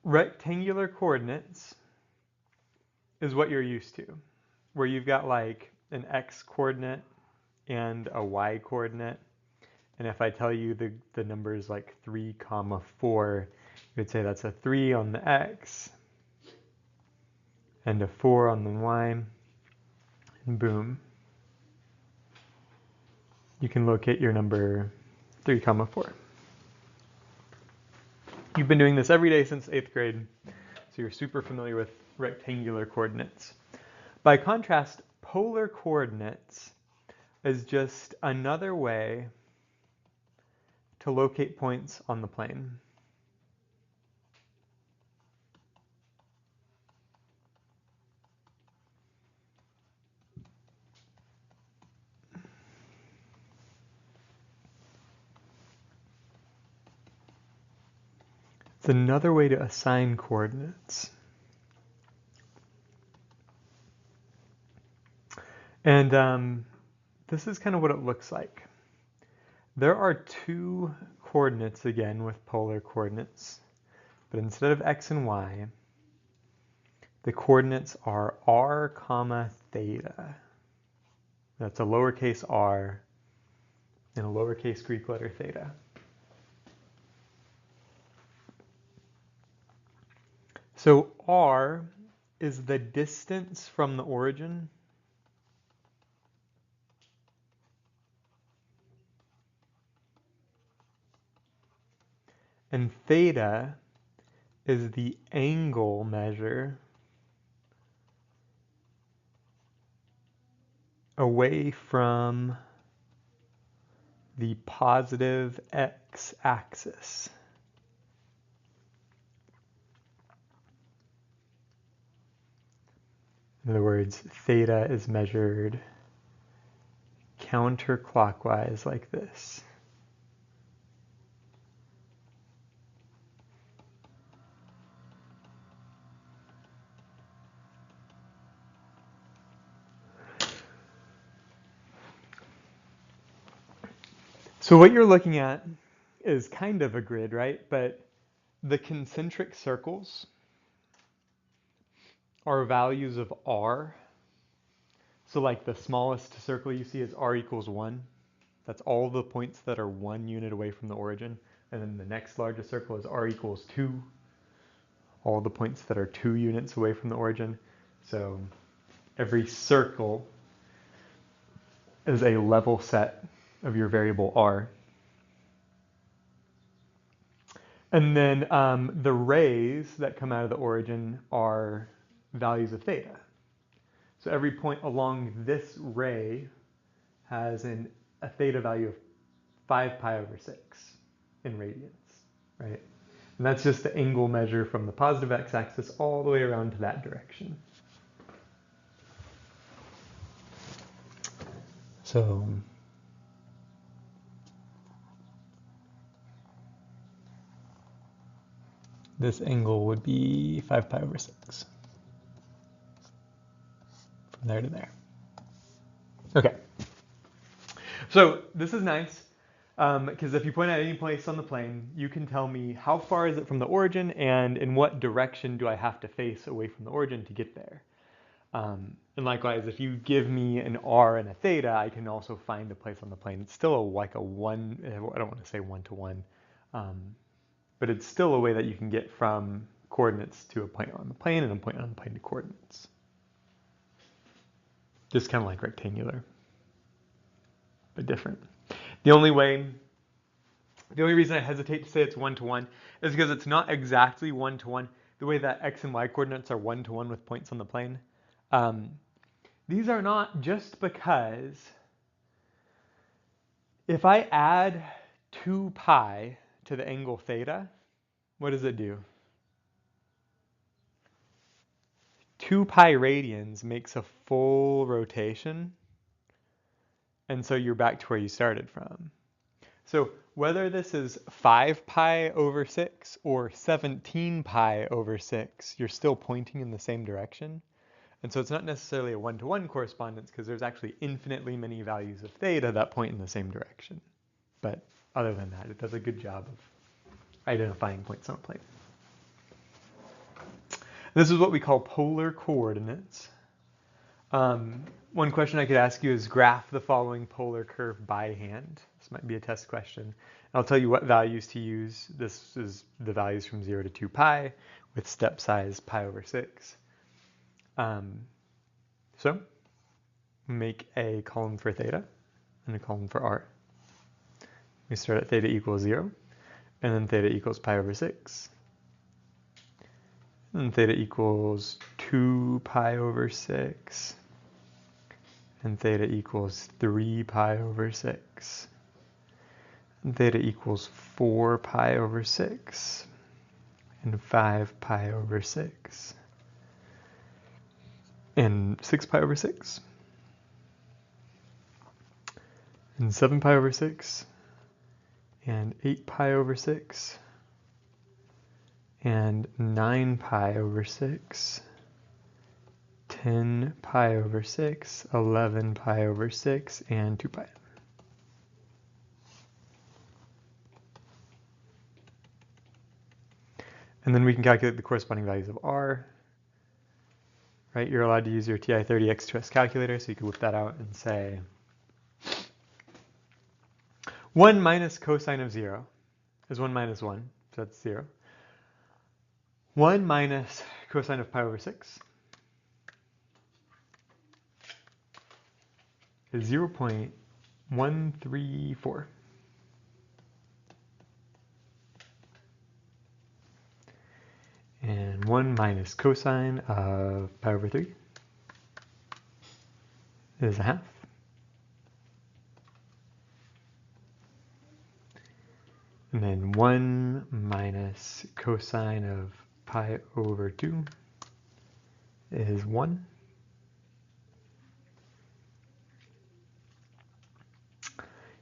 rectangular coordinates is what you're used to, where you've got like an x coordinate and a y coordinate. And if I tell you the numbers like 3, 4, you would say that's a 3 on the x and a 4 on the y, and boom, you can locate your number 3, 4. You've been doing this every day since 8th grade, so you're super familiar with rectangular coordinates. By contrast, polar coordinates is just another way to locate points on the plane. It's another way to assign coordinates. And this is kind of what it looks like. There are 2 coordinates again with polar coordinates, but instead of x and y, the coordinates are r, theta. That's a lowercase r and a lowercase Greek letter theta. So r is the distance from the origin. And theta is the angle measure away from the positive x-axis. In other words, theta is measured counterclockwise like this. So what you're looking at is kind of a grid, right? But the concentric circles are values of r. So like the smallest circle you see is r equals 1. That's all the points that are 1 unit away from the origin. And then the next largest circle is r equals 2. All the points that are 2 units away from the origin. So every circle is a level set of your variable r. And then the rays that come out of the origin are values of theta. So every point along this ray has a theta value of 5 pi over 6 in radians, right? And that's just the angle measure from the positive x-axis all the way around to that direction. So this angle would be 5 pi over 6 from there to there. Okay. So this is nice because if you point at any place on the plane, you can tell me how far is it from the origin and in what direction do I have to face away from the origin to get there. And likewise, if you give me an r and a theta, I can also find a place on the plane. It's still like a one, I don't want to say one-to-one, but it's still a way that you can get from coordinates to a point on the plane and a point on the plane to coordinates. Just kind of like rectangular, but different. The only reason I hesitate to say it's one-to-one is because it's not exactly one-to-one. The way that x and y coordinates are one-to-one with points on the plane. These are not just because if I add 2 pi to the angle theta, what does it do? 2 pi radians makes a full rotation, and so you're back to where you started from. So whether this is 5 pi over 6 or 17 pi over 6, you're still pointing in the same direction. And so it's not necessarily a one-to-one correspondence because there's actually infinitely many values of theta that point in the same direction. But other than that, it does a good job of identifying points on a plane. This is what we call polar coordinates. One question I could ask you is graph the following polar curve by hand. This might be a test question. I'll tell you what values to use. This is the values from 0 to 2 pi with step size pi over 6. So make a column for theta and a column for r. We start at theta equals 0, and then theta equals pi over 6. And theta equals 2 pi over 6. And theta equals 3 pi over 6. And theta equals 4 pi over 6. And 5 pi over 6. And 6 pi over 6. And 7 pi over 6. And 8 pi over 6. And 9 pi over 6. 10 pi over 6, 11 pi over 6, and 2 pi. And then we can calculate the corresponding values of r. Right, you're allowed to use your TI-30X2S calculator, so you can whip that out and say 1 minus cosine of 0 is 1 minus 1, so that's 0. 1 minus cosine of pi over 6 is 0.134. And 1 minus cosine of pi over 3 is a half. And then 1 minus cosine of pi over 2 is 1.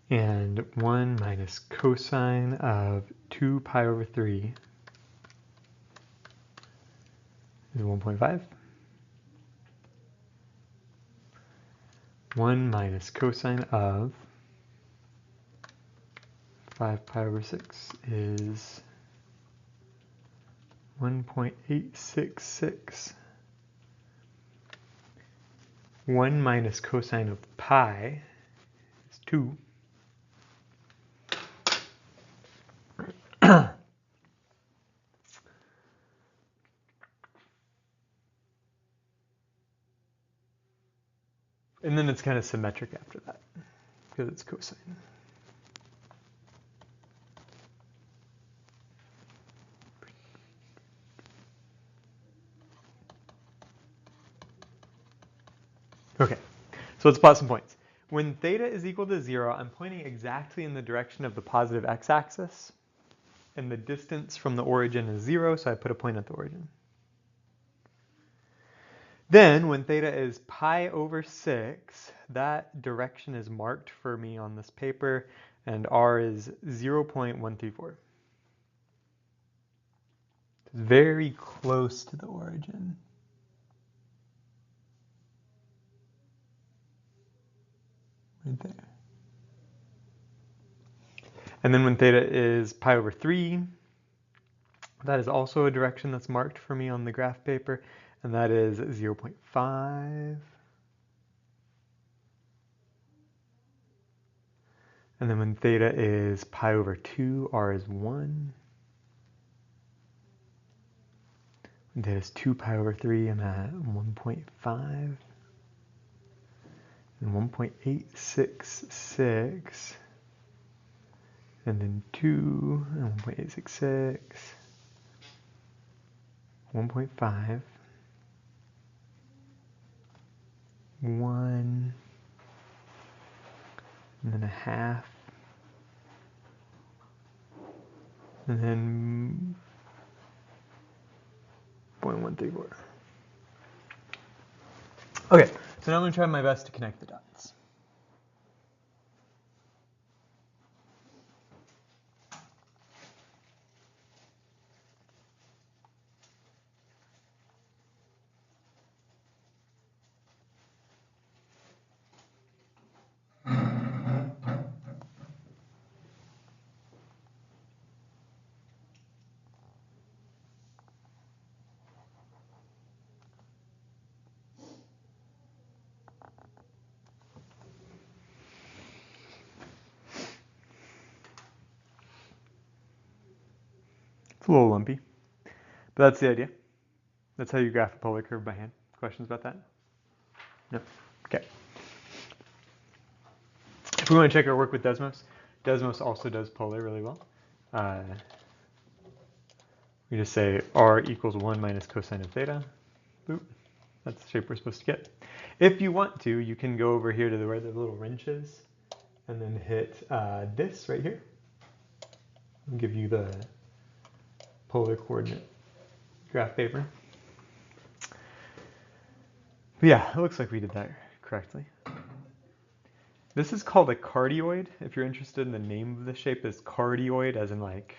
And 1 minus cosine of 2 pi over 3 is 1.5. 1 minus cosine of 5 pi over 6 is 1.866. 1 minus cosine of pi is 2. And then it's kind of symmetric after that, because it's cosine. Okay, so let's plot some points. When theta is equal to 0, I'm pointing exactly in the direction of the positive x-axis, and the distance from the origin is 0, so I put a point at the origin. Then, when theta is pi over 6, that direction is marked for me on this paper, and r is 0.134. It's very close to the origin. Right there. And then when theta is pi over 3, that is also a direction that's marked for me on the graph paper, and that is 0.5. And then when theta is pi over 2, r is 1. When theta is 2 pi over 3, I'm at 1.5. And 1.866. And then 2, and 1.866. 1.5. 1. And then a half. And then 0.134. Okay, so now I'm going to try my best to connect the dots. It's a little lumpy, but that's the idea. That's how you graph a polar curve by hand. Questions about that? No? Okay. If we want to check our work with Desmos, Desmos also does polar really well. We just say r equals 1 minus cosine of theta. Boop. That's the shape we're supposed to get. If you want to, you can go over here to where the little wrench is, and then hit this right here. I'll give you the polar coordinate graph paper. But yeah, it looks like we did that correctly. This is called a cardioid. If you're interested in the name of the shape, is cardioid, as in like,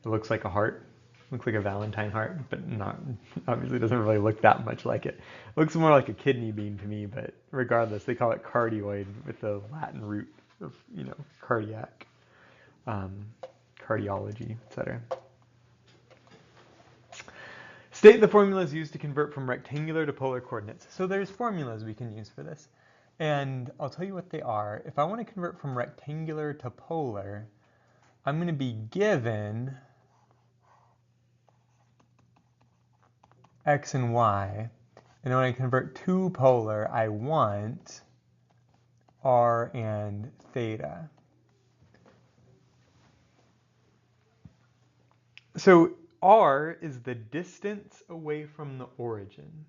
it looks like a heart. Looks like a Valentine heart, but not, obviously doesn't really look that much like it. It looks more like a kidney bean to me, but regardless, they call it cardioid with the Latin root of, cardiac, cardiology, etc. State the formulas used to convert from rectangular to polar coordinates. So there's formulas we can use for this. And I'll tell you what they are. If I want to convert from rectangular to polar, I'm going to be given x and y. And then when I convert to polar, I want r and theta. So r is the distance away from the origin.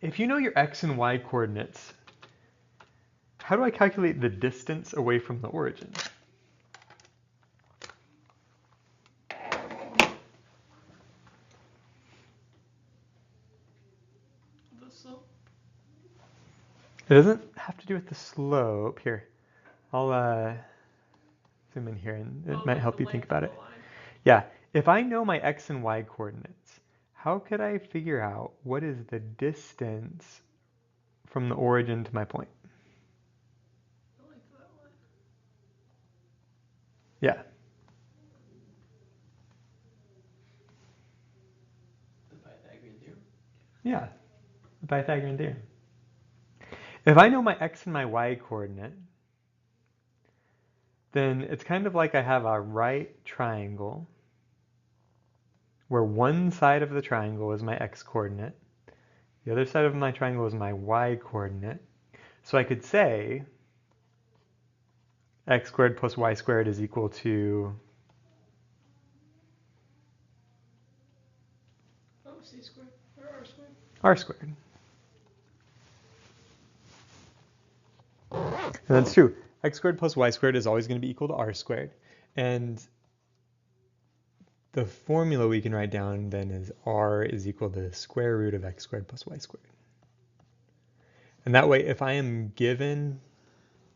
If you know your x and y coordinates, how do I calculate the distance away from the origin? The slope? It doesn't have to do with the slope. Here, I'll zoom in here and it might help you think about it. Yeah, if I know my x and y coordinates, how could I figure out what is the distance from the origin to my point? Like that one. Yeah. The Pythagorean theorem? Yeah, the Pythagorean theorem. If I know my x and my y coordinate, then it's kind of like I have a right triangle where one side of the triangle is my x coordinate, the other side of my triangle is my y coordinate. So I could say x squared plus y squared is equal to C squared or R squared? R squared. And that's true. X squared plus y squared is always going to be equal to R squared. And the formula we can write down then is R is equal to the square root of x squared plus y squared. And that way, if I am given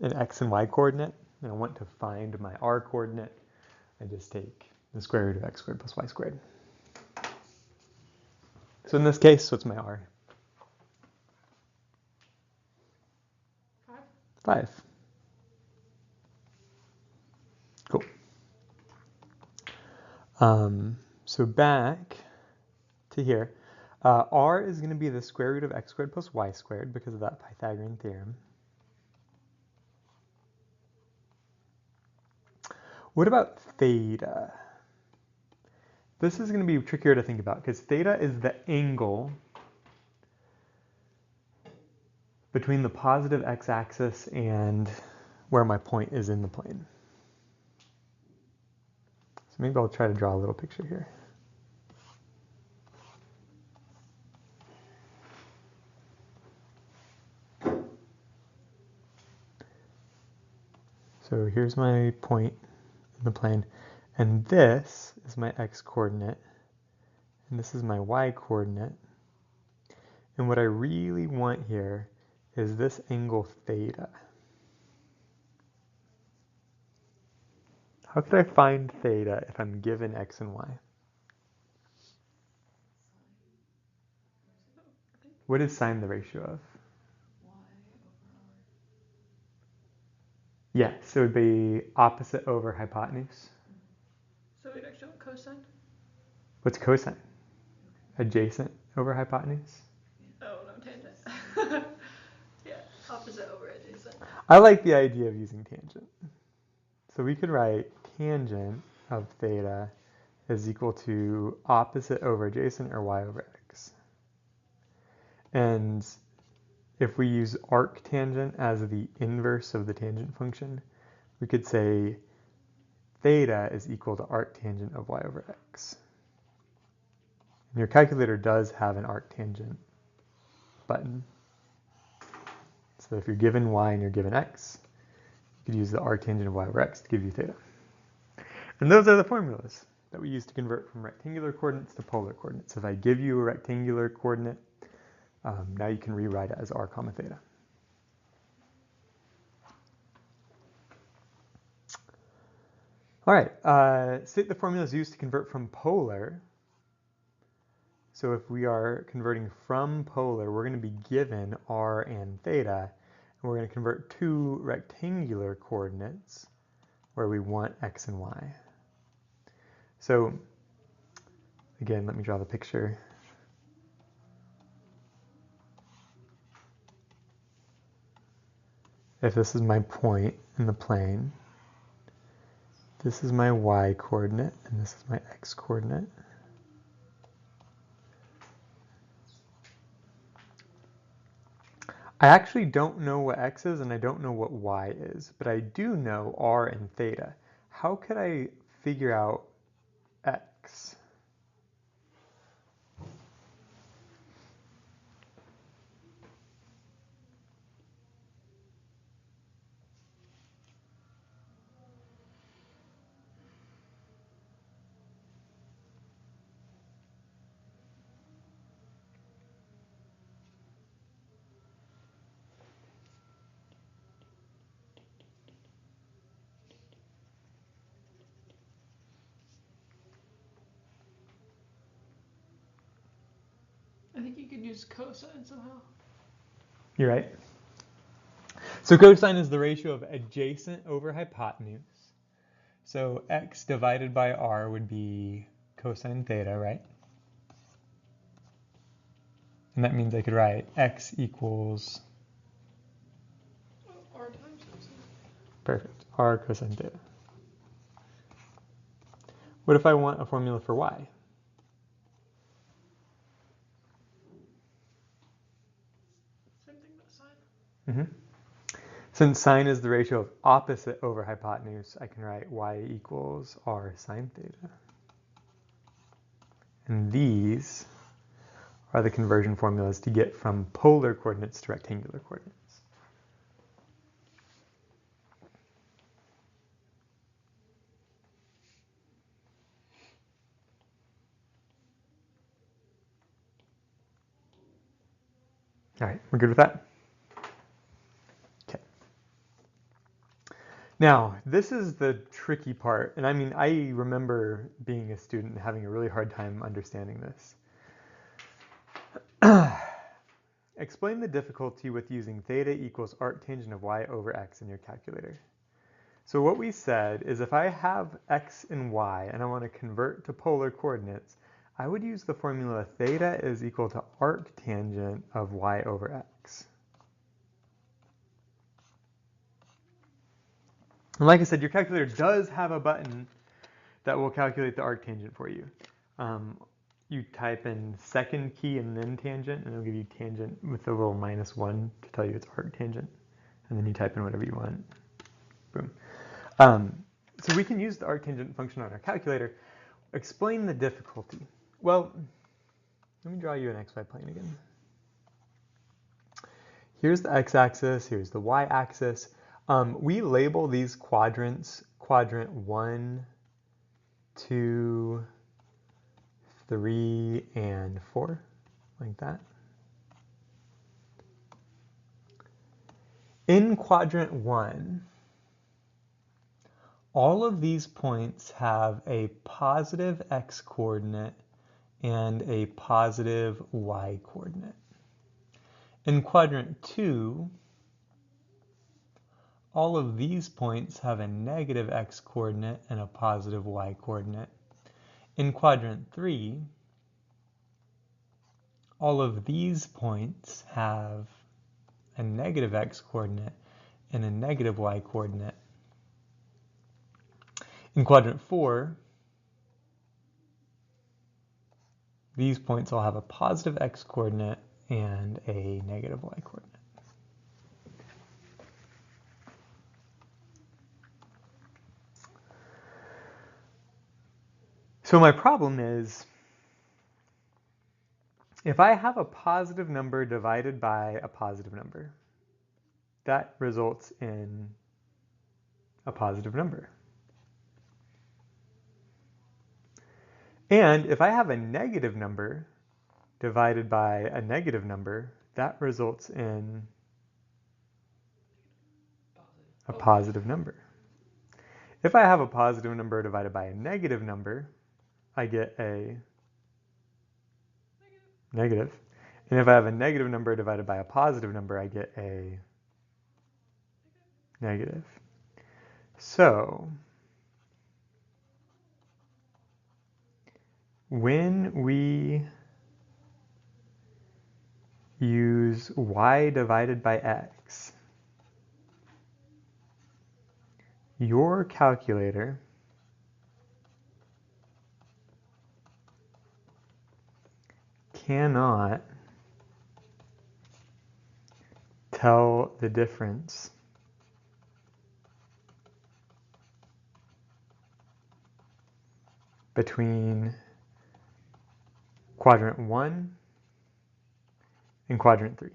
an x and y coordinate, and I want to find my R coordinate, I just take the square root of x squared plus y squared. So in this case, what's my R? 5. Cool. So back to here. R is going to be the square root of x squared plus y squared because of that Pythagorean theorem. What about theta? This is going to be trickier to think about because theta is the angle between the positive x-axis and where my point is in the plane. So maybe I'll try to draw a little picture here. So here's my point in the plane, and this is my x-coordinate, and this is my y-coordinate. And what I really want here is this angle theta. How could I find theta if I'm given x and y? What is sine the ratio of? Y over R. Yes, it would be opposite over hypotenuse. So we'd actually want cosine? What's cosine? Adjacent over hypotenuse? Oh, no, tangent. Yeah, opposite over adjacent. I like the idea of using tangent. So we could write tangent of theta is equal to opposite over adjacent or y over x. And if we use arctangent as the inverse of the tangent function, we could say theta is equal to arctangent of y over x. And your calculator does have an arctangent button. So if you're given y and you're given x, you could use the arctangent of y over x to give you theta. And those are the formulas that we use to convert from rectangular coordinates to polar coordinates. If I give you a rectangular coordinate, now you can rewrite it as r comma theta. All right, state the formulas used to convert from polar. So if we are converting from polar, we're going to be given r and theta, and we're going to convert to rectangular coordinates where we want x and y. So again, let me draw the picture. If this is my point in the plane, this is my y coordinate, and this is my x coordinate. I actually don't know what x is and I don't know what y is, but I do know r and theta. How could I figure out x? I think you could use cosine somehow. You're right. So cosine is the ratio of adjacent over hypotenuse. So x divided by r would be cosine theta, right? And that means I could write x equals, R times cosine. perfect, r cosine theta. What if I want a formula for y? Same thing but sine. Mm-hmm. Since sine is the ratio of opposite over hypotenuse, I can write y equals r sine theta. And these are the conversion formulas to get from polar coordinates to rectangular coordinates. All right, we're good with that? Okay. Now, this is the tricky part, and I mean, I remember being a student and having a really hard time understanding this. Explain the difficulty with using theta equals arctangent of y over x in your calculator. So what we said is if I have x and y and I want to convert to polar coordinates, I would use the formula theta is equal to arctangent of y over x. And like I said, your calculator does have a button that will calculate the arctangent for you. You type in second key and then tangent, and it'll give you tangent with the little -1 to tell you it's arctangent. And then you type in whatever you want. Boom. So we can use the arctangent function on our calculator. Explain the difficulty. Well, let me draw you an xy plane again. Here's the x-axis, here's the y-axis. We label these quadrants, quadrant 1, 2, 3, and 4, like that. In quadrant 1, all of these points have a positive x-coordinate and a positive y-coordinate. In quadrant 2, all of these points have a negative x-coordinate and a positive y-coordinate. In quadrant 3, all of these points have a negative x-coordinate and a negative y-coordinate. In quadrant 4, these points will have a positive x coordinate and a negative y coordinate. So my problem is, if I have a positive number divided by a positive number, that results in a positive number. And if I have a negative number divided by a negative number, that results in a positive number. If I have a positive number divided by a negative number, I get a negative. And if I have a negative number divided by a positive number, I get a negative. So when we use y divided by x, your calculator cannot tell the difference between quadrant 1 and quadrant 3.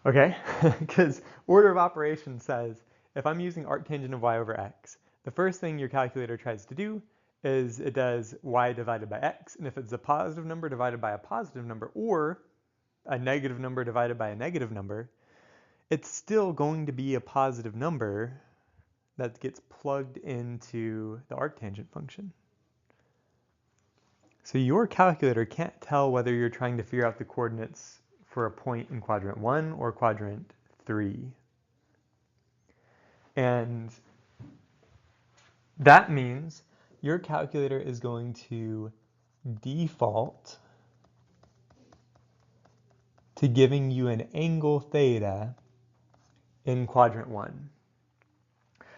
Okay, because order of operations says if I'm using arctangent of y over x, the first thing your calculator tries to do is it does y divided by x, and if it's a positive number divided by a positive number or a negative number divided by a negative number, it's still going to be a positive number that gets plugged into the arctangent function. So your calculator can't tell whether you're trying to figure out the coordinates for a point in quadrant 1 or quadrant 3. And that means your calculator is going to default to giving you an angle theta in quadrant 1.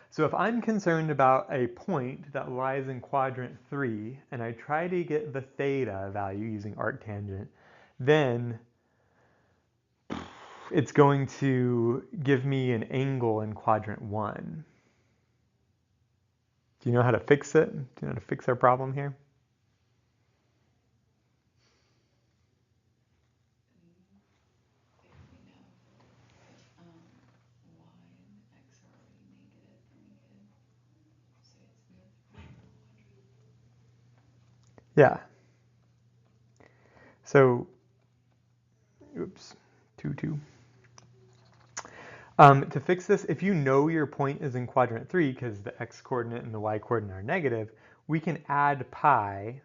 So if I'm concerned about a point that lies in quadrant 3 and I try to get the theta value using arctangent, then it's going to give me an angle in quadrant 1. Do you know how to fix it? Do you know how to fix our problem here? Yeah. So, oops, 2. To fix this, if you know your point is in quadrant 3 because the x coordinate and the y coordinate are negative, we can add pi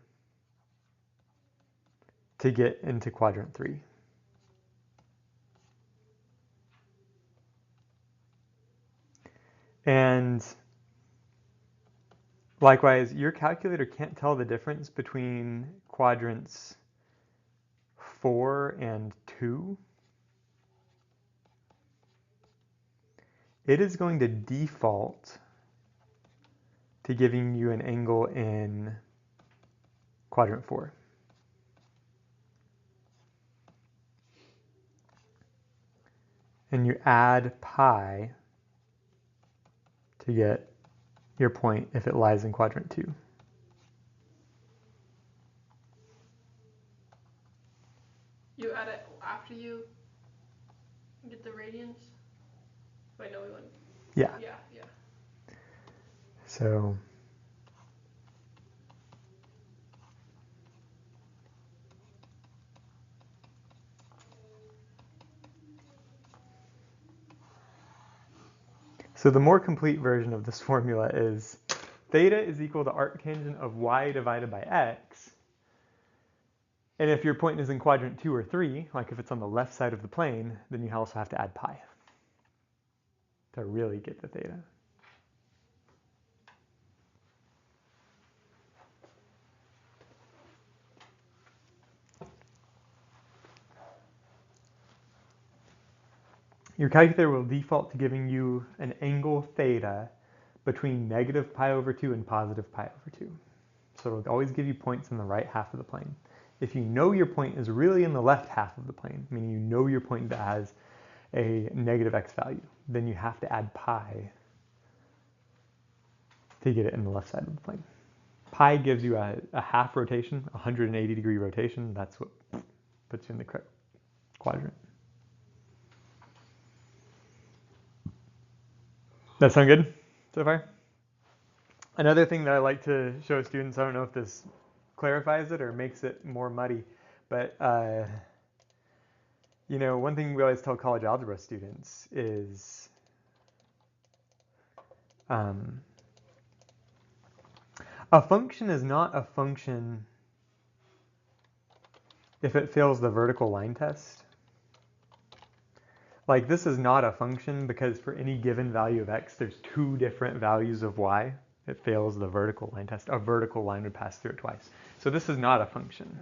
to get into quadrant 3. And likewise, your calculator can't tell the difference between quadrants 4 and 2. It is going to default to giving you an angle in quadrant 4. And you add pi to get your point if it lies in quadrant 2. You add it after you get the radians? Wait, no, we went. Yeah. Yeah. So the more complete version of this formula is theta is equal to arctangent of y divided by x. And if your point is in quadrant 2 or 3, like if it's on the left side of the plane, then you also have to add pi to really get the theta. your calculator will default to giving you an angle theta between negative pi over 2 and positive pi over 2. So it'll always give you points in the right half of the plane. If you know your point is really in the left half of the plane, meaning you know your point that has a negative x value, then you have to add pi to get it in the left side of the plane. Pi gives you a half rotation, 180-degree rotation. That's what puts you in the correct quadrant. That sound good so far? Another thing that I like to show students, I don't know if this clarifies it or makes it more muddy, but you know, one thing we always tell college algebra students is a function is not a function if it fails the vertical line test. Like, this is not a function because for any given value of x, there's two different values of y. It fails the vertical line test. A vertical line would pass through it twice. So this is not a function.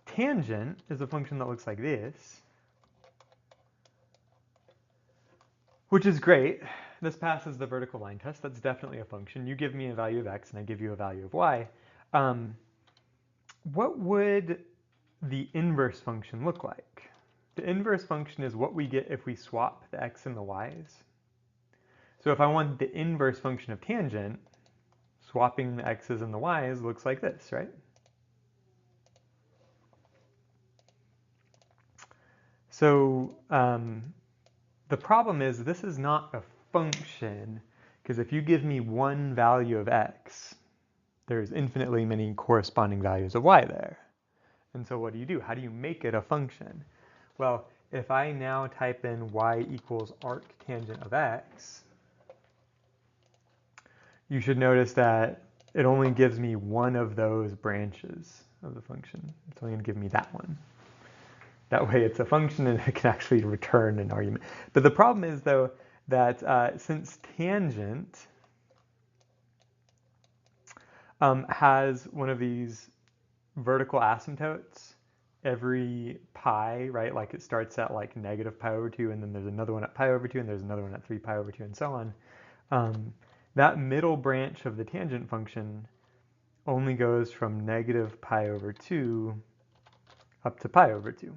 Tangent is a function that looks like this, which is great. This passes the vertical line test. That's definitely a function. You give me a value of x and I give you a value of y. What would the inverse function look like? The inverse function is what we get if we swap the x and the y's. So if I want the inverse function of tangent, swapping the x's and the y's looks like this, right? So the problem is this is not a function, because if you give me one value of x, there's infinitely many corresponding values of y there. And so what do? How do you make it a function? Well, if I now type in y equals arctangent of x, you should notice that it only gives me one of those branches of the function. It's only going to give me that one. That way it's a function and it can actually return an argument. But the problem is, though, that since tangent has one of these vertical asymptotes every pi, right? Like it starts at like negative pi over 2, and then there's another one at pi over 2, and there's another one at 3 pi over 2, and so on. That middle branch of the tangent function only goes from negative pi over 2 up to pi over 2.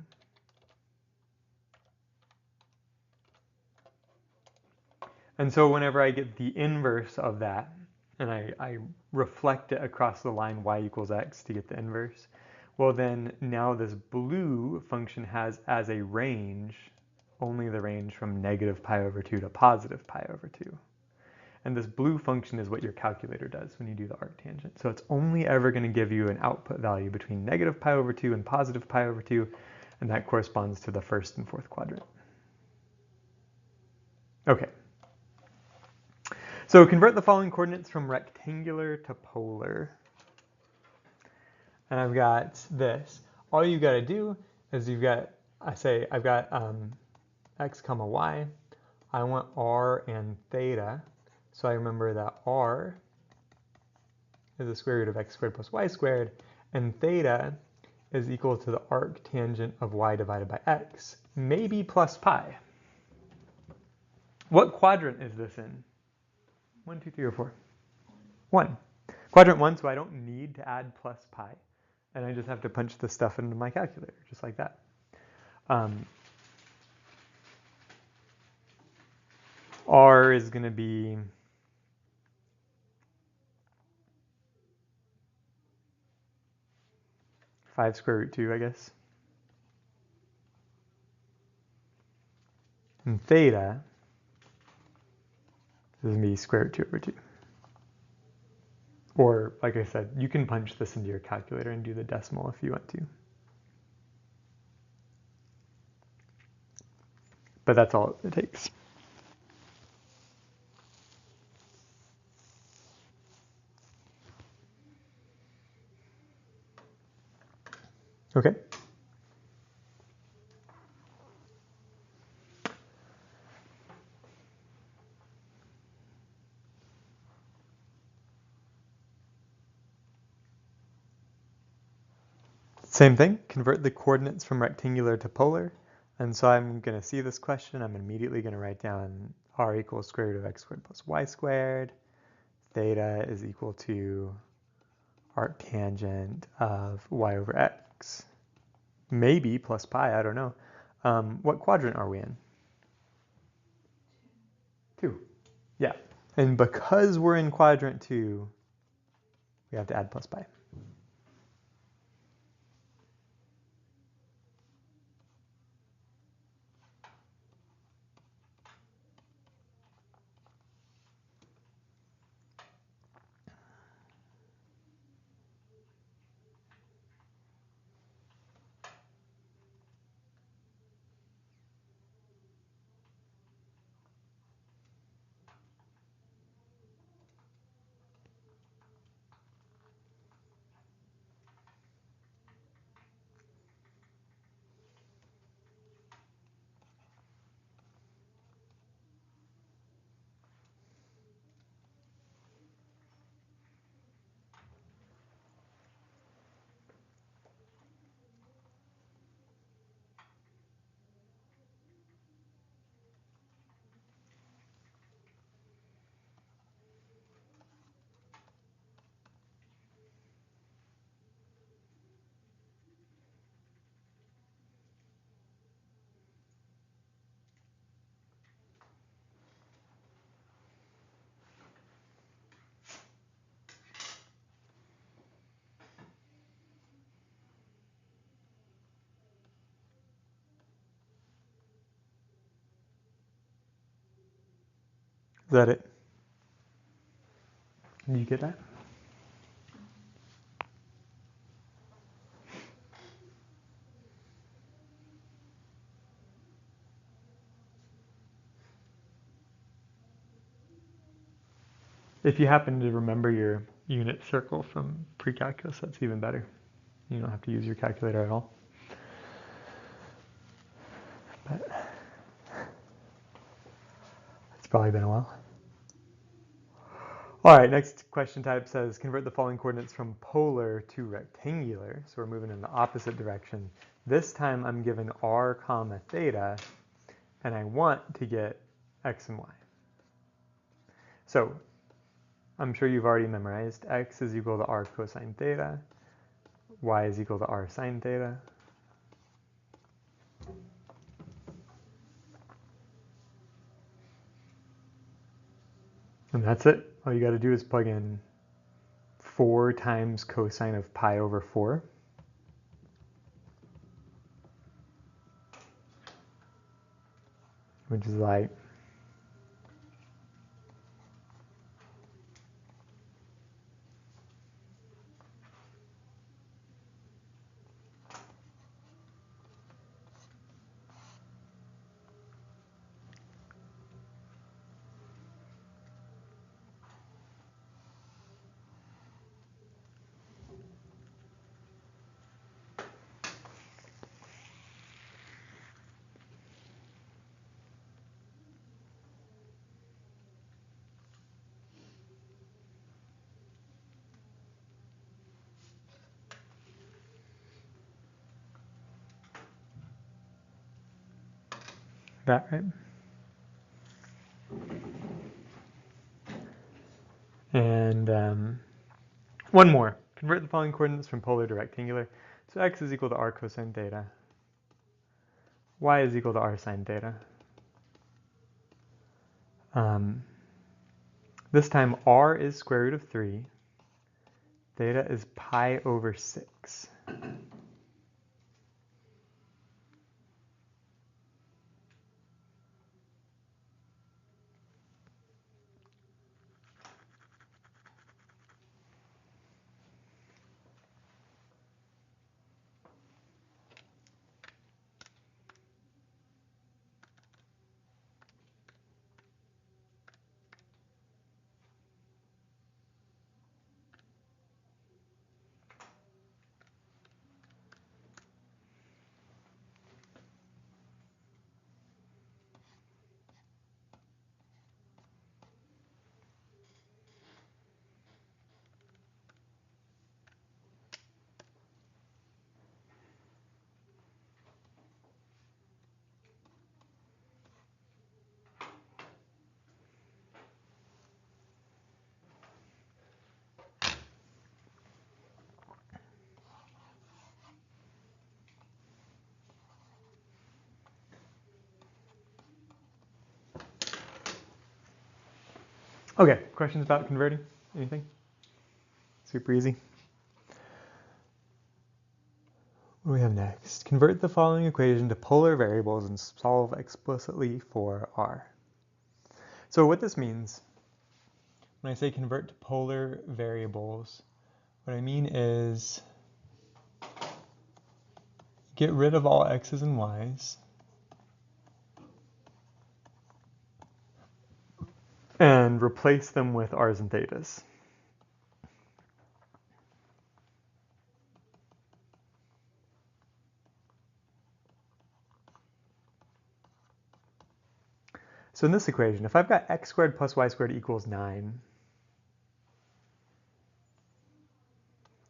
And so whenever I get the inverse of that, and I reflect it across the line y equals x to get the inverse, well then now this blue function has as a range only the range from negative pi over 2 to positive pi over 2. And this blue function is what your calculator does when you do the arctangent. So it's only ever going to give you an output value between negative pi over 2 and positive pi over 2, and that corresponds to the first and fourth quadrant. Okay. So convert the following coordinates from rectangular to polar. And I've got this. All you got to do is I've got x comma y. I want r and theta. So I remember that r is the square root of x squared plus y squared, and theta is equal to the arctangent of y divided by x, maybe plus pi. What quadrant is this in? 1, 2, 3, or 4? 1. Quadrant 1, so I don't need to add plus pi. And I just have to punch this stuff into my calculator, just like that. R is going to be 5 square root 2, I guess. And theta is going to be square root 2 over 2. Or, like I said, you can punch this into your calculator and do the decimal if you want to. But that's all it takes. Okay. Same thing, convert the coordinates from rectangular to polar. And so I'm going to see this question. I'm immediately going to write down r equals square root of x squared plus y squared. Theta is equal to arctangent of y over x. Maybe plus pi, I don't know. What quadrant are we in? 2. Yeah. And because we're in quadrant 2, we have to add plus pi. Is that it? Did you get that? If you happen to remember your unit circle from pre-calculus, that's even better. You don't have to use your calculator at all. But it's probably been a while. All right, next question type says convert the following coordinates from polar to rectangular. So we're moving in the opposite direction. This time I'm given r comma theta, and I want to get x and y. So I'm sure you've already memorized x is equal to r cosine theta, y is equal to r sine theta. And that's it. All you got to do is plug in 4 times cosine of pi over 4. Which is like that, right? And one more. Convert the following coordinates from polar to rectangular. So x is equal to r cosine theta. Y is equal to r sine theta. This time r is square root of 3. Theta is pi over 6. Okay, questions about converting? Anything? Super easy. What do we have next? Convert the following equation to polar variables and solve explicitly for r. So what this means, when I say convert to polar variables, what I mean is get rid of all x's and y's and replace them with r's and thetas. So in this equation, if I've got x squared plus y squared equals 9,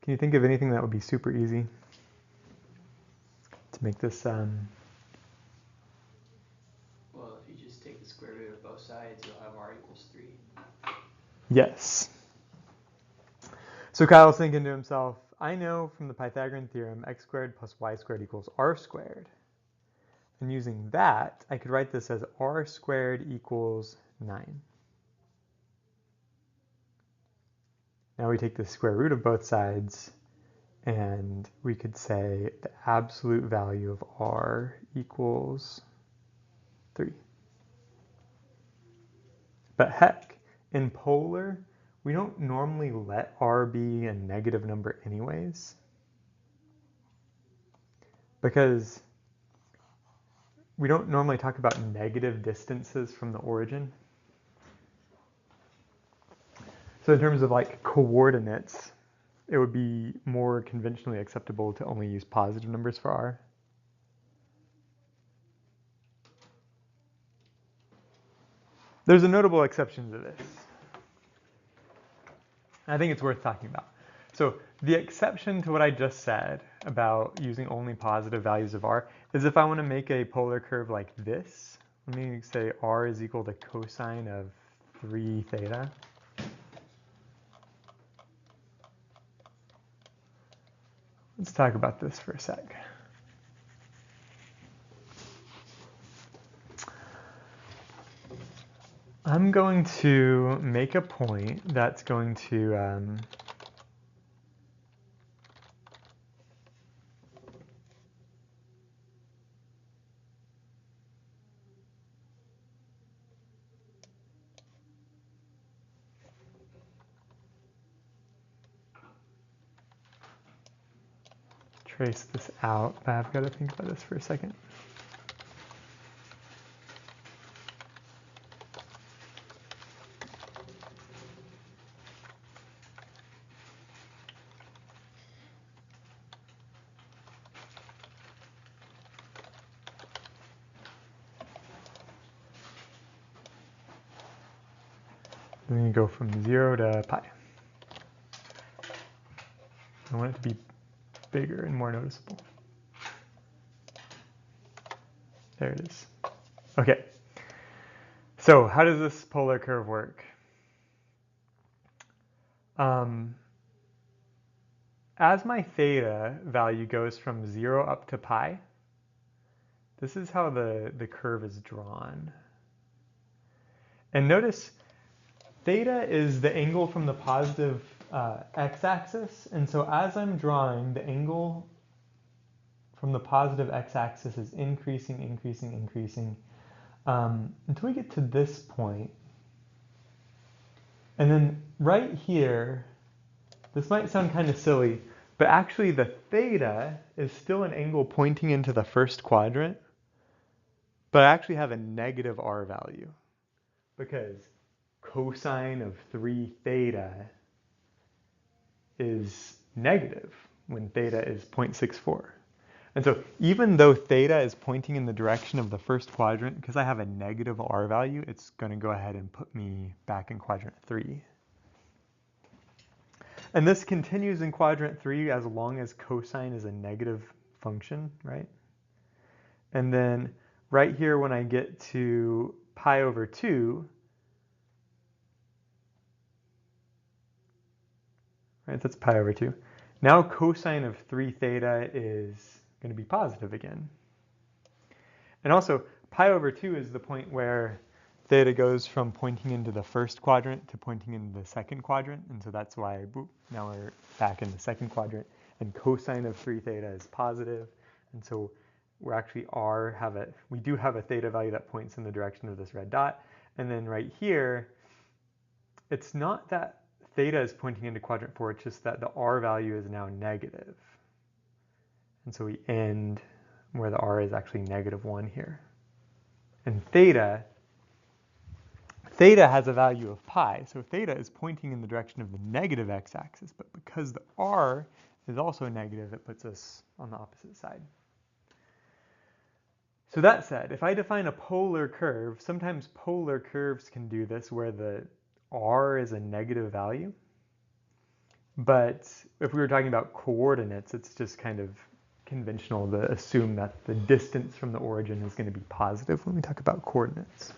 can you think of anything that would be super easy to make this? Well, if you just take the square root of both sides, you'll have r equals 3. Yes. So Kyle's thinking to himself, I know from the Pythagorean theorem x squared plus y squared equals r squared. And using that, I could write this as r squared equals 9. Now we take the square root of both sides, and we could say the absolute value of r equals 3. But heck, in polar, we don't normally let r be a negative number anyways, because we don't normally talk about negative distances from the origin. So in terms of like coordinates, it would be more conventionally acceptable to only use positive numbers for r. There's a notable exception to this. I think it's worth talking about. So the exception to what I just said about using only positive values of r is if I want to make a polar curve like this. Let me say r is equal to cosine of 3 theta. Let's talk about this for a sec. I'm going to make a point that's going to trace this out, but I've got to think about this for a second. I'm going to go from 0 to pi. I want it to be bigger and more noticeable. There it is. Okay. So how does this polar curve work? As my theta value goes from 0 up to pi, this is how the curve is drawn. And notice theta is the angle from the positive x-axis, and so as I'm drawing, the angle from the positive x-axis is increasing, increasing, increasing, until we get to this point. And then right here, this might sound kind of silly, but actually the theta is still an angle pointing into the first quadrant, but I actually have a negative r value because cosine of 3 theta is negative when theta is 0.64. And so even though theta is pointing in the direction of the first quadrant, because I have a negative r value, it's going to go ahead and put me back in quadrant 3. And this continues in quadrant 3 as long as cosine is a negative function, right? And then right here when I get to pi over 2, right, that's pi over 2. Now cosine of 3 theta is going to be positive again. And also pi over 2 is the point where theta goes from pointing into the first quadrant to pointing into the second quadrant, and so that's why boop, now we're back in the second quadrant, and cosine of 3 theta is positive, and so we're actually we do have a theta value that points in the direction of this red dot, and then right here, it's not that theta is pointing into quadrant 4, it's just that the r value is now negative, and so we end where the r is actually -1 here. And theta has a value of pi, so theta is pointing in the direction of the negative x-axis, but because the r is also negative, it puts us on the opposite side. So that said, if I define a polar curve, sometimes polar curves can do this where the r is a negative value, but if we were talking about coordinates, it's just kind of conventional to assume that the distance from the origin is going to be positive when we talk about coordinates.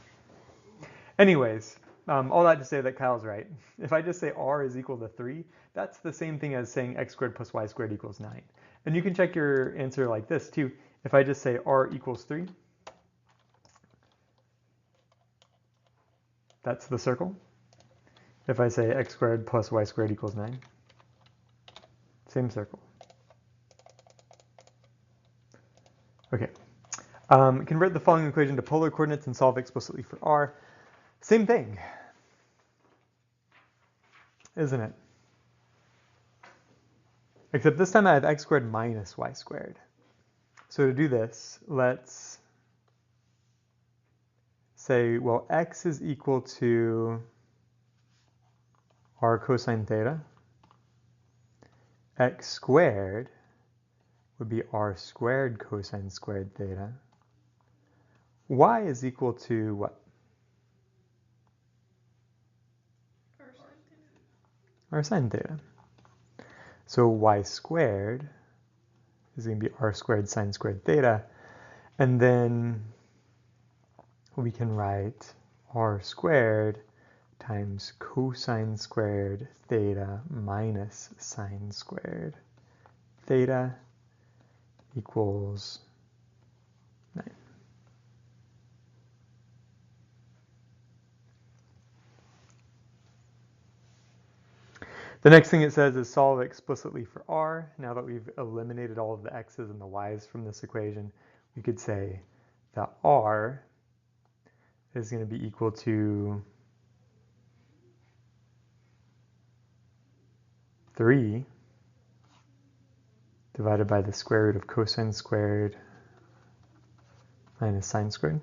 Anyways, all that to say that Kyle's right. If I just say r is equal to 3, that's the same thing as saying x squared plus y squared equals 9. And you can check your answer like this too. If I just say r equals 3, that's the circle. If I say x squared plus y squared equals 9, same circle. Okay. Convert the following equation to polar coordinates and solve explicitly for r. Same thing, isn't it? Except this time I have x squared minus y squared. So to do this, let's say, well, x is equal to r cosine theta. X squared would be r squared cosine squared theta. Y is equal to what? R sine theta. So y squared is going to be r squared sine squared theta. And then we can write r squared times cosine squared theta minus sine squared theta equals 9. The next thing it says is solve explicitly for r. Now that we've eliminated all of the x's and the y's from this equation, we could say that r is going to be equal to 3 divided by the square root of cosine squared minus sine squared.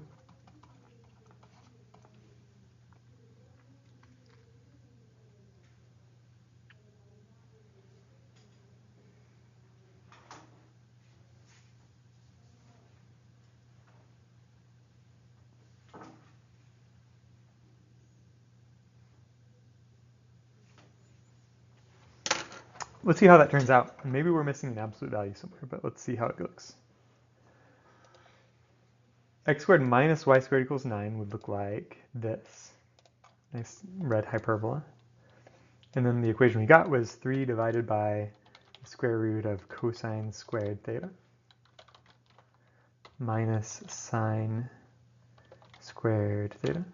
Let's see how that turns out. Maybe we're missing an absolute value somewhere, but let's see how it looks. X squared minus y squared equals 9 would look like this. Nice red hyperbola. And then the equation we got was 3 divided by the square root of cosine squared theta minus sine squared theta.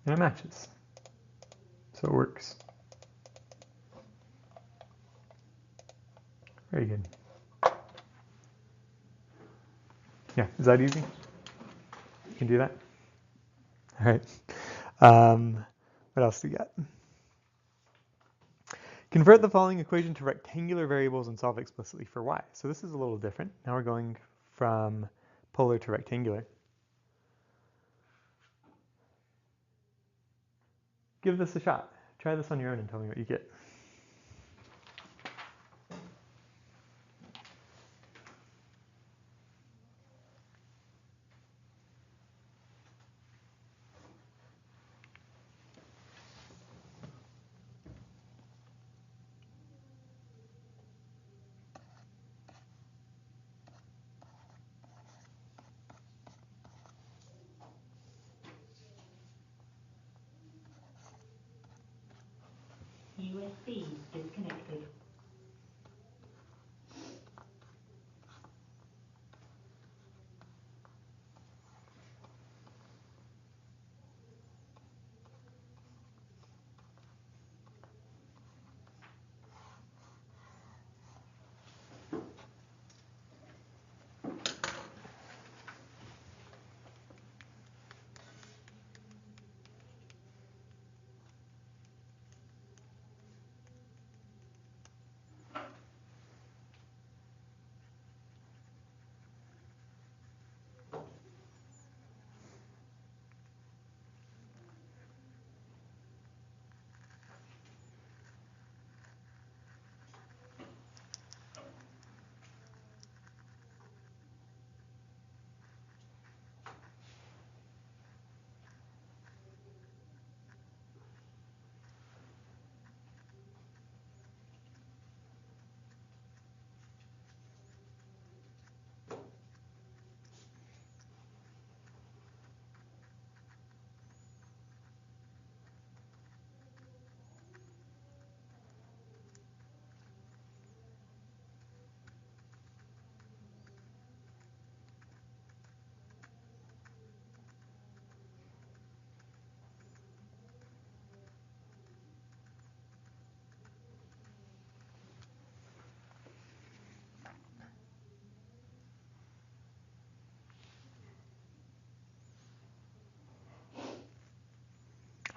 And it matches. So it works. Very good. Yeah, is that easy? You can do that? All right. What else do we got? Convert the following equation to rectangular variables and solve explicitly for y. So this is a little different. Now we're going from polar to rectangular. Give this a shot. Try this on your own and tell me what you get. USB disconnected.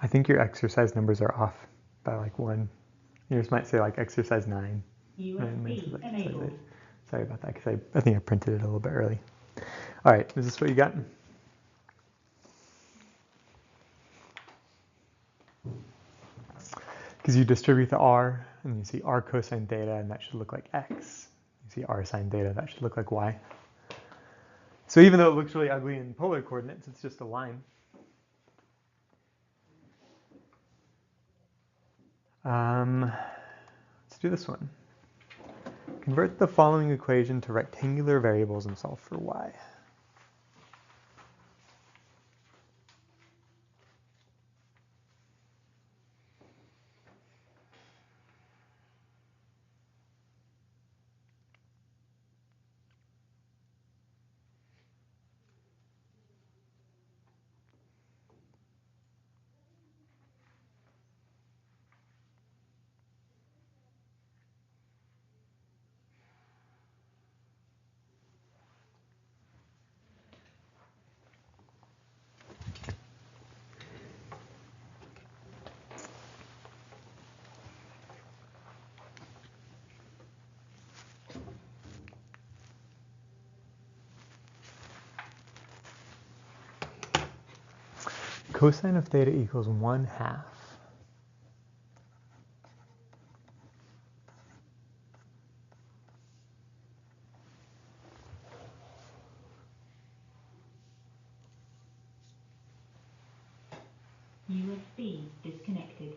think your exercise numbers are off by like 1. Yours might say like exercise 9. And mine says exercise 8. Sorry about that, because I think I printed it a little bit early. All right, is this what you got? Because you distribute the r, and you see r cosine theta, and that should look like x. You see r sine theta, that should look like y. So even though it looks really ugly in polar coordinates, it's just a line. Let's do this one. Convert the following equation to rectangular variables and solve for y. Cosine of theta equals 1/2. USB disconnected.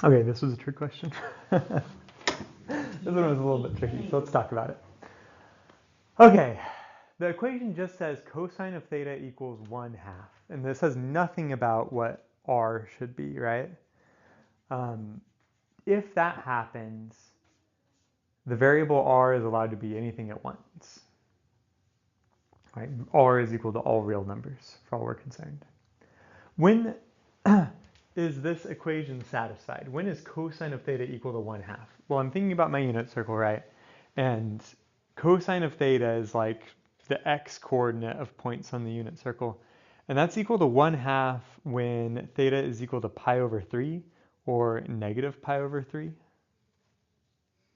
Okay, this was a trick question. This one was a little bit tricky, so let's talk about it. Okay, the equation just says cosine of theta equals 1/2, and this says nothing about what r should be, right? If that happens, the variable r is allowed to be anything at once. Right? R is equal to all real numbers, for all we're concerned. When is this equation satisfied? When is cosine of theta equal to 1/2? Well, I'm thinking about my unit circle, right? And cosine of theta is like the x coordinate of points on the unit circle. And that's equal to 1/2 when theta is equal to pi over 3 or negative pi over 3.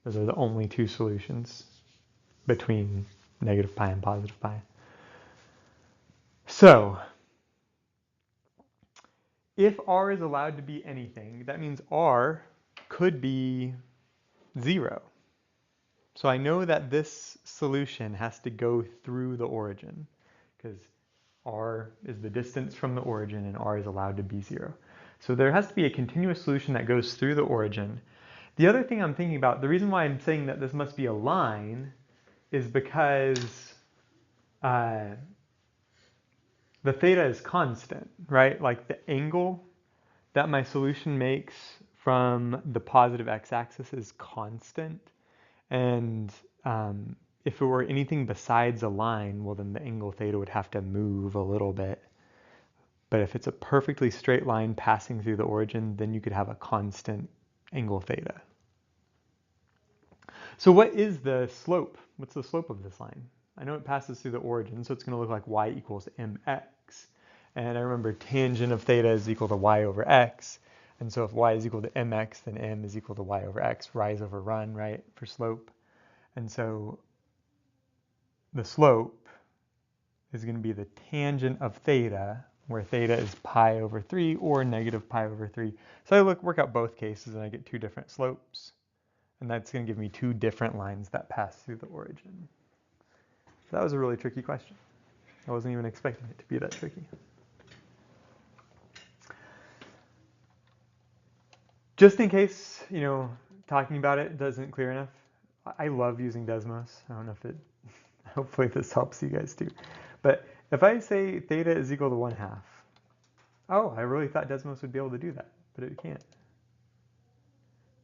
Those are the only two solutions between negative pi and positive pi. So if r is allowed to be anything, that means r could be 0. So I know that this solution has to go through the origin, because r is the distance from the origin and r is allowed to be 0. So there has to be a continuous solution that goes through the origin. The other thing I'm thinking about, the reason why I'm saying that this must be a line is because the theta is constant, right? Like the angle that my solution makes from the positive x-axis is constant. And if it were anything besides a line, well, then the angle theta would have to move a little bit. But if it's a perfectly straight line passing through the origin, then you could have a constant angle theta. So what is the slope? What's the slope of this line? I know it passes through the origin, so it's going to look like y equals mx. And I remember tangent of theta is equal to y over x. And so if y is equal to mx, then m is equal to y over x, rise over run, right, for slope. And so the slope is going to be the tangent of theta, where theta is pi over 3 or negative pi over 3. So I work out both cases and I get 2 different slopes. And that's going to give me 2 different lines that pass through the origin. So that was a really tricky question. I wasn't even expecting it to be that tricky. Just in case, talking about it doesn't clear enough, I love using Desmos. I don't know if it, hopefully this helps you guys too. But if I say theta is equal to 1/2, oh, I really thought Desmos would be able to do that, but it can't.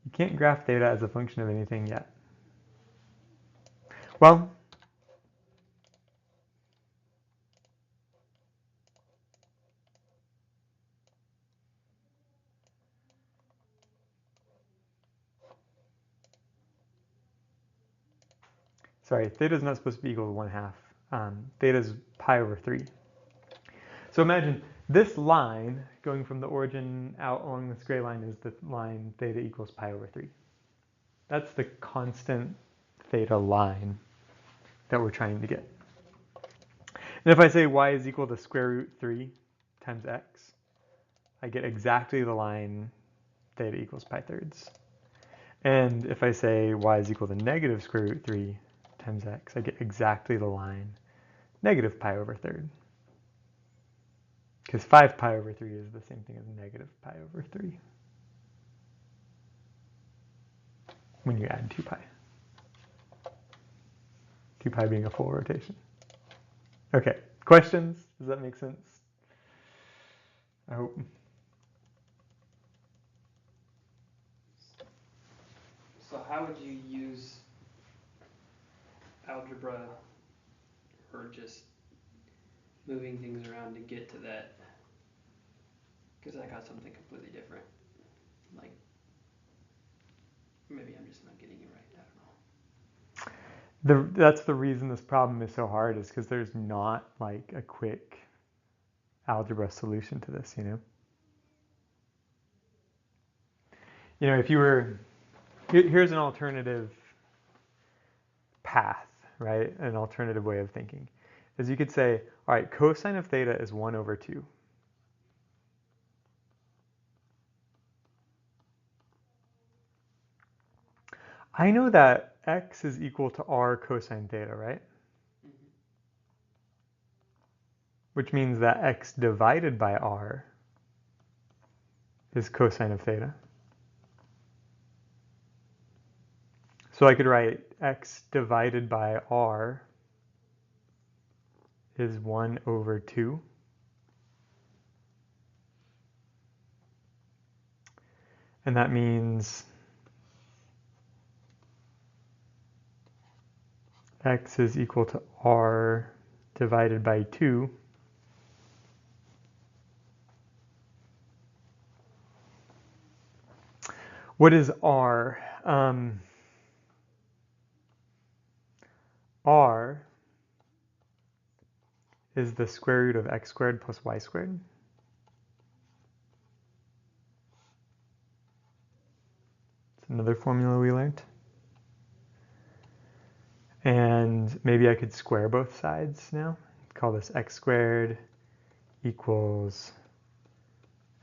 You can't graph theta as a function of anything yet. Well, sorry, theta is not supposed to be equal to 1/2. Theta is pi over 3. So imagine this line going from the origin out along this gray line is the line theta equals pi over 3. That's the constant theta line that we're trying to get. And if I say y is equal to square root 3 times x, I get exactly the line theta equals pi thirds. And if I say y is equal to negative square root 3 times x, I get exactly the line negative pi over third. Because 5 pi over 3 is the same thing as negative pi over 3 when you add 2 pi. 2 pi being a full rotation. Okay, questions? Does that make sense? I hope. So how would you use algebra or just moving things around to get to that? Because I got something completely different. Like, maybe I'm just not getting it right. I don't know. That's the reason this problem is so hard, is because there's not like a quick algebra solution to this, if you were, here's an alternative path, right? An alternative way of thinking is you could say, all right, cosine of theta is 1 over 2. I know that x is equal to r cosine theta, right? Mm-hmm. Which means that x divided by r is cosine of theta. So I could write x divided by r is 1 over 2. And that means x is equal to r divided by 2. What is r? R is the square root of x squared plus y squared. It's another formula we learned. And maybe I could square both sides now. Call this x squared equals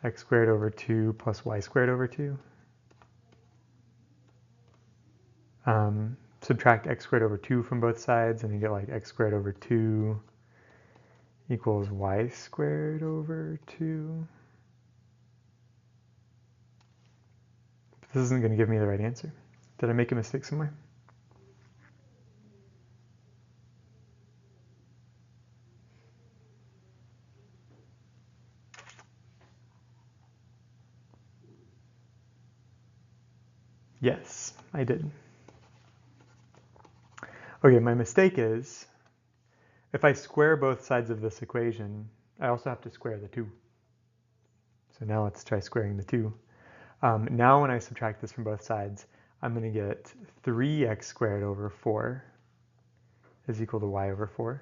x squared over 2 plus y squared over 2. subtract x squared over 2 from both sides, and you get like x squared over 2 equals y squared over 2. This isn't going to give me the right answer. Did I make a mistake somewhere? Yes, I did. Okay, my mistake is, if I square both sides of this equation, I also have to square the 2. So now let's try squaring the 2. Now when I subtract this from both sides, I'm going to get 3x squared over 4 is equal to y over 4.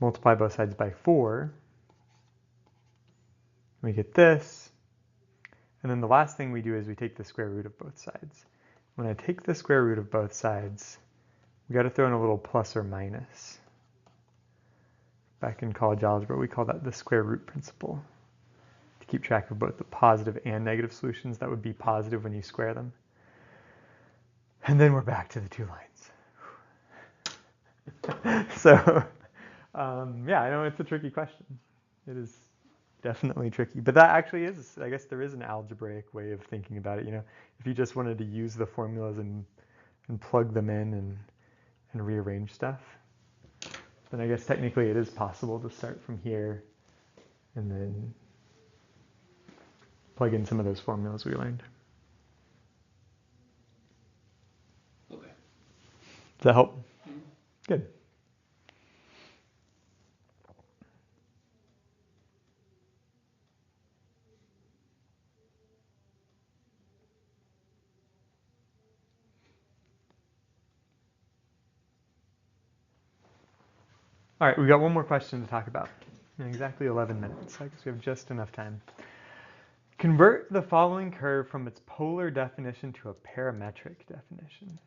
Multiply both sides by 4. We get this. And then the last thing we do is we take the square root of both sides. When I take the square root of both sides, we got to throw in a little plus or minus. Back in college algebra, we call that the square root principle. To keep track of both the positive and negative solutions that would be positive when you square them. And then we're back to the 2 lines. So, yeah, I know it's a tricky question. It is definitely tricky, but that actually is, I guess there is an algebraic way of thinking about it. You know, if you just wanted to use the formulas and plug them in and rearrange stuff, then I guess technically it is possible to start from here and then plug in some of those formulas we learned. Okay. Does that help? Mm-hmm. Good. All right, we got one more question to talk about in exactly 11 minutes. I guess we have just enough time. Convert the following curve from its polar definition to a parametric definition.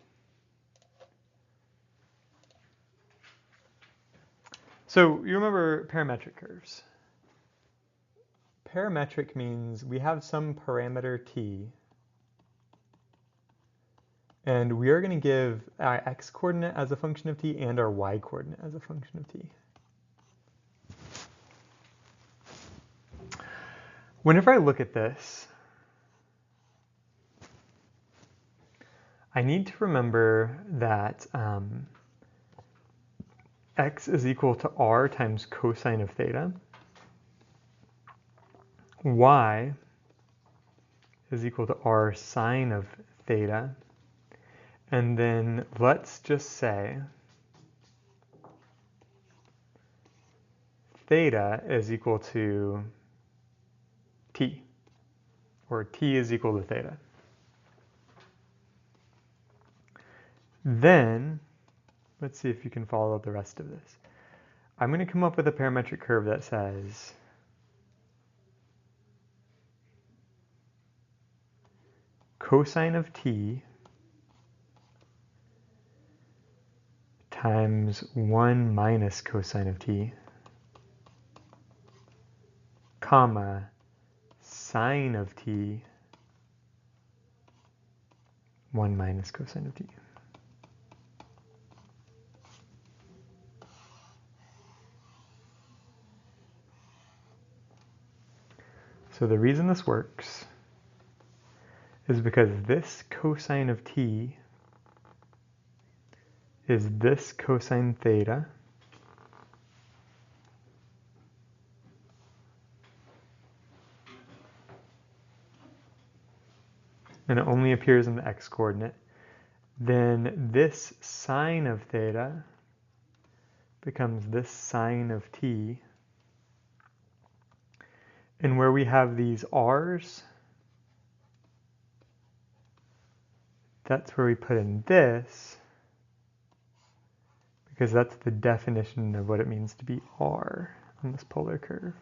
So you remember parametric curves. Parametric means we have some parameter t, and we are going to give our x coordinate as a function of t and our y coordinate as a function of t. Whenever I look at this, I need to remember that x is equal to r times cosine of theta. Y is equal to r sine of theta. And then let's just say theta is equal to t, or t is equal to theta. Then, let's see if you can follow the rest of this. I'm going to come up with a parametric curve that says cosine of t times 1 minus cosine of t, comma, sine of t, 1 minus cosine of t. So the reason this works is because this cosine of t is this cosine theta, and it only appears in the x coordinate. Then this sine of theta becomes this sine of t, and where we have these r's, that's where we put in this, because that's the definition of what it means to be r on this polar curve.